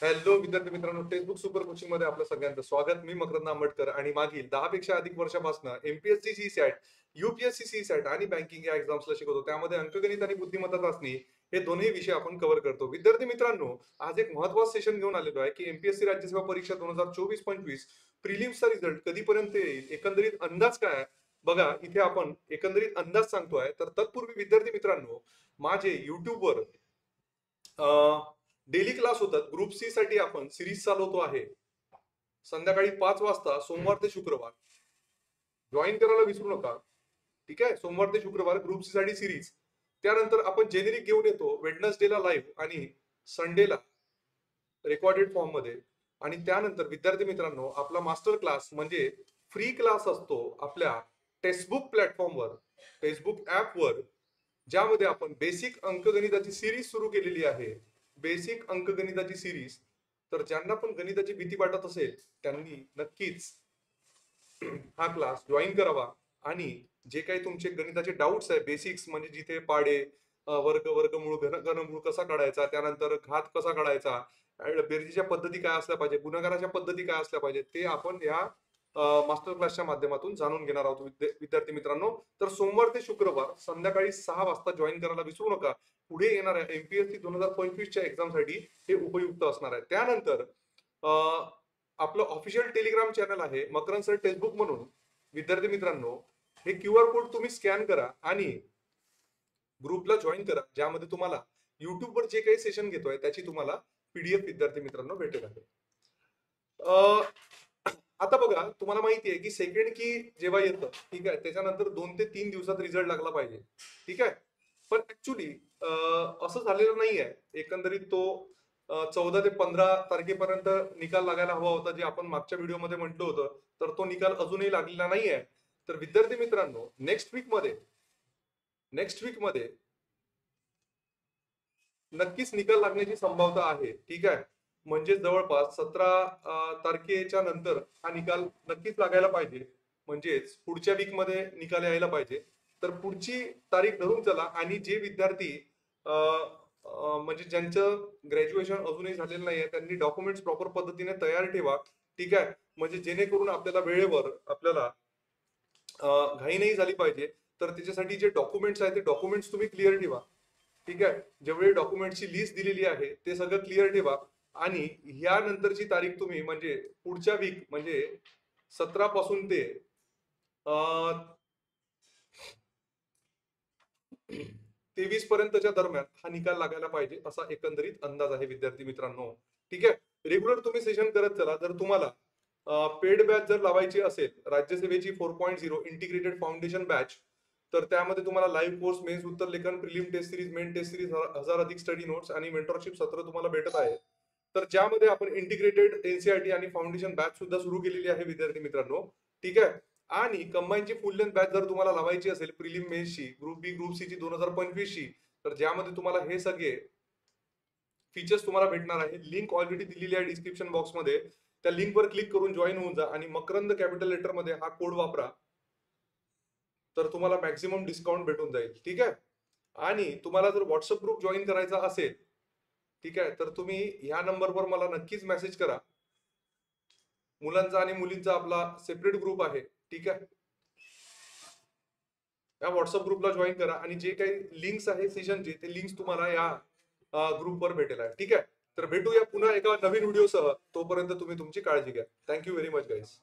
Hello विद्यार्थी मित्रांनो, textbook super coaching मध्ये आपलं सगळ्यांचं स्वागत. मी मकरंद आंबेडकर आणि मागील 10 पेक्षा अधिक वर्षापासून MPSC C SAT, UPSC C SAT आणि बँकिंग या एक्झाम्सला शिकवतो. त्यामध्ये अंकगणित आणि बुद्धिमत्ता चाचणी हे दोन्ही विषय आपण कव्हर करतो. विद्यार्थी मित्रांनो, आज एक महत्त्वाचं सेशन घेऊन आलेलो आहे की एमपीएससी राज्यसेवा परीक्षा 2024-25 प्रिलिम्सचा रिझल्ट कधीपर्यंत येईल, एकंदरीत अंदाज काय आहे. बघा, इथे आपण एकंदरीत अंदाज सांगतोय. तर तत्पूर्वी विद्यार्थी मित्रांनो, माझे युट्यूबवर डेली क्लास होतात. ग्रुप सी साठी आपण सिरीज चालवतो आहे. संध्याकाळी 5 वाजता सोमवार ते शुक्रवार जॉईन करायला विसरू नका. ठीक आहे, सोमवार ते शुक्रवार ग्रुप सी साठी सिरीज. त्यानंतर आपण जेनेरिक घेऊन येतो वेडनेसडेला लाईव्ह आणि संडेला रेकॉर्डेड फॉर्म मध्ये. आणि त्यानंतर विद्यार्थी मित्रांनो, आपला मास्टर क्लास म्हणजे फ्री क्लास असतो आपल्या टेक्स्टबुक प्लॅटफॉर्मवर, फेसबुक ऍपवर, ज्यामध्ये आपण बेसिक अंकगणिताची सिरीज सुरू केलेली आहे. बेसिक अंकगणिताची सिरीज. तर ज्यांना पण गणिताची भीती वाटत असेल त्यांनी नक्कीच हा क्लास जॉईन करावा. आणि जे काही तुमचे गणिताचे डाऊट्स आहे, बेसिक्स म्हणजे जिथे पाडे, वर्ग, वर्गमूळ, घनमूळ कसा काढायचा, त्यानंतर घात कसा काढायचा, बेरजेच्या पद्धती काय असल्या पाहिजे, गुणाकाराच्या पद्धती काय असल्या पाहिजे, ते आपण या मास्टर क्लासच्या माध्यमातून जाणून घेणार आहोत विद्यार्थी मित्रांनो. तर सोमवार ते शुक्रवार संध्याकाळी 6 वाजता जॉईन करायला विसरू नका. पुढे येणाऱ्या एमपीएससी 2025च्या एक्झामसाठी हे उपयुक्त असणार आहे. त्यानंतर आपलं ऑफिशियल टेलिग्राम चॅनल आहे मकरंद सर टेक्स्टबुक म्हणून. विद्यार्थी मित्रांनो, हे QR कोड तुम्ही स्कॅन करा आणि ग्रुपला जॉईन करा, ज्यामध्ये तुम्हाला युट्यूबवर जे काही सेशन घेतोय त्याची तुम्हाला PDF विद्यार्थी मित्रांनो भेटेल आहे. आता बघा, तुम्हाला माहिती आहे की सेकंड की जेव्हा येतं, ठीक आहे, त्याच्यानंतर 2 ते 3 दिवसात रिझल्ट लागला पाहिजे. ठीक आहे, पण ऍक्च्युली असं झालेलं नाहीये. एकंदरीत तो 14 ते 15 तारखेपर्यंत निकाल लागायला हवा होता, जे आपण मागच्या व्हिडिओमध्ये म्हटलं होतं. तर तो निकाल अजूनही लागलेला नाहीये. तर विद्यार्थी मित्रांनो, नेक्स्ट वीक मध्ये नक्कीच निकाल लागण्याची संभावना आहे. ठीक आहे, म्हणजे जवळपास 17 तारखेच्या नंतर हा निकाल नक्कीच लागायला पाहिजे. म्हणजेच पुढच्या वीक मध्ये निकाल यायला पाहिजे. तर पुढची तारीख धरून चला. आणि जे विद्यार्थी म्हणजे ज्यांचं ग्रॅज्युएशन अजूनही झालेलं नाहीये, त्यांनी डॉक्युमेंट्स प्रॉपर पद्धतीने तयार ठेवा. ठीक आहे, म्हणजे जेणेकरून आपल्याला वेळेवर आपल्याला घाई नाही झाली पाहिजे. तर त्याच्यासाठी जे डॉक्युमेंट्स आहेत ते डॉक्युमेंट्स तुम्ही क्लिअर ठेवा. ठीक आहे, जेवढे डॉक्युमेंटची लिस्ट दिलेली आहे ते सगळं क्लिअर ठेवा. आणि यानंतरची तारीख तुम्ही म्हणजे पुढच्या वीक म्हणजे 17 पासून ते 23 पर्यंतच्या दरम्यान हा निकाल लागायला पाहिजे, असा एकंदरीत अंदाज आहे विद्यार्थी मित्रांनो. ठीक आहे, रेग्युलर तुम्ही सेशन करत चला. जर तुम्हाला पेड बॅच जर लावायची असेल, राज्यसेवेची 4.0 इंटिग्रेटेड फाउंडेशन बॅच, तर त्यामध्ये तुम्हाला लाईव्ह कोर्स, मेन्स उत्तर लेखन, prelim test series, main test series, 1000 अधिक स्टडी नोट्स आणि मेंटरशिप सत्र तुम्हाला भेटत आहे. तर ज्यामध्ये आपण इंटिग्रेटेड एनसीआरटी आणि फाउंडेशन बॅच सुद्धा सुरू केलेली आहे विद्यार्थी मित्रांनो. ठीक आहे, आणि कंबाईनची फुल लेंथ बॅच जर तुम्हाला लावायची असेल प्रिलिम मेन्सची, ग्रुप बी ग्रुप सी ची 2025ची, तर ज्यामध्ये तुम्हाला हे सगळे फीचर्स तुम्हाला भेटणार आहे. लिंक ऑलरेडी दिलेली आहे डिस्क्रिप्शन बॉक्समध्ये. त्या लिंकवर क्लिक करून जॉईन होऊन जा आणि मकरंद कॅपिटल लेटर मध्ये हा कोड वापरा, तर तुम्हाला मॅक्सिमम डिस्काउंट भेटून जाईल. ठीक आहे, आणि तुम्हाला जर व्हॉट्सअप ग्रुप जॉईन करायचा असेल, ठीक आहे, तर तुम्ही ह्या नंबरवर मला नक्कीच मेसेज करा. मुलांचा आणि मुलींचा आपला सेपरेट ग्रुप आहे. ठीक आहे, या व्हॉट्सअप ग्रुपला जॉईन करा आणि जे काही लिंक्स आहे सेशनचे, ते लिंक्स तुम्हाला या ग्रुपवर भेटेल आहे. ठीक आहे, तर भेटूया पुन्हा एका नवीन व्हिडिओसह. तोपर्यंत तुम्ही तुमची काळजी घ्या. Thank you very much guys.